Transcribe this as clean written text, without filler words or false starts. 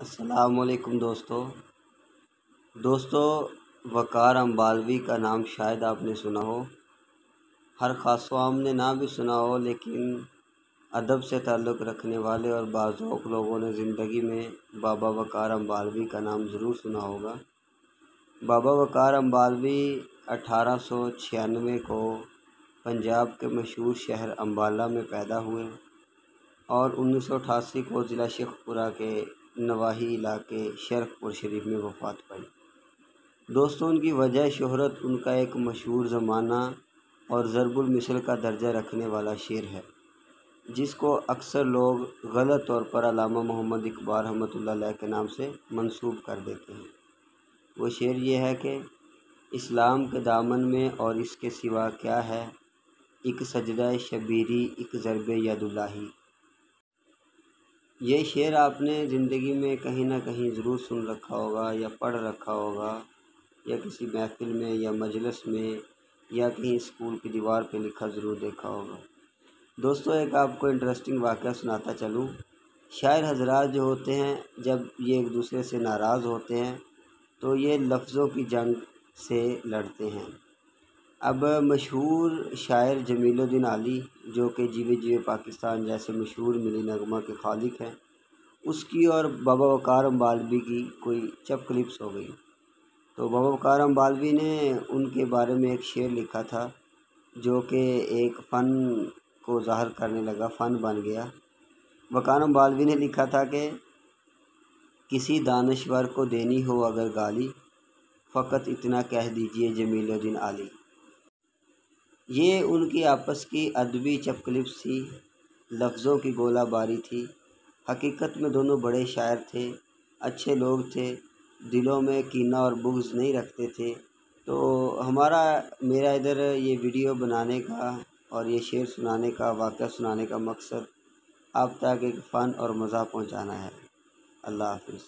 السلام علیکم دوستو وقار امبالوی کا نام شاید آپ نے سنا ہو، ہر خاص و عام نے نہ بھی سنا ہو، لیکن ادب سے تعلق رکھنے والے اور باذوق لوگوں نے زندگی میں بابا وقار امبالوی کا نام ضرور سنا ہوگا۔ بابا وقار امبالوی 1896 کو پنجاب کے مشہور شہر امبالہ میں پیدا ہوئے اور 1988 کو ضلع شیخ پورہ کے نواحی علاقے شرف پور شریف میں وفات پائی۔ دوستوں، ان کی وجہ شہرت ان کا ایک مشہور زمانہ اور ضرب المثل کا درجہ رکھنے والا شعر ہے، جس کو اکثر لوگ غلط طور پر علامہ محمد اقبال رحمۃ اللہ علیہ کے نام سے منسوب کر دیتے ہیں۔ وہ شعر یہ ہے کہ اسلام کے دامن میں اور اس کے سوا کیا ہے، ایک سجدہ شبیری ایک ضرب ید الہی۔ یہ شعر آپ نے زندگی میں کہیں نہ کہیں ضرور سن رکھا ہوگا یا پڑھ رکھا ہوگا، یا کسی محفل میں یا مجلس میں یا کہیں اسکول کی دیوار پہ لکھا ضرور دیکھا ہوگا۔ دوستو، ایک آپ کو انٹرسٹنگ واقعہ سناتا چلوں۔ شاعر حضرات جو ہوتے ہیں، جب یہ ایک دوسرے سے ناراض ہوتے ہیں تو یہ لفظوں کی جنگ سے لڑتے ہیں۔ اب مشہور شاعر جمیل الدین علی، جو کہ جیوے جیوے پاکستان جیسے مشہور ملی نغمہ کے خالق ہیں، اس کی اور بابا وقار امبالوی کی کوئی چپ کلپس ہو گئی، تو بابا وقار امبالوی نے ان کے بارے میں ایک شعر لکھا تھا، جو کہ ایک فن کو ظاہر کرنے لگا، فن بن گیا۔ وقار امبالوی نے لکھا تھا کہ کسی دانشور کو دینی ہو اگر گالی، فقط اتنا کہہ دیجئے جمیل الدین علی۔ یہ ان کی آپس کی ادبی چپ کلپس تھی، لفظوں کی گولہ باری تھی۔ حقیقت میں دونوں بڑے شاعر تھے، اچھے لوگ تھے، دلوں میں کینہ اور بغض نہیں رکھتے تھے۔ تو میرا ادھر یہ ویڈیو بنانے کا اور یہ شعر سنانے کا، واقعہ سنانے کا مقصد آپ تک ایک فن اور مزہ پہنچانا ہے۔ اللہ حافظ۔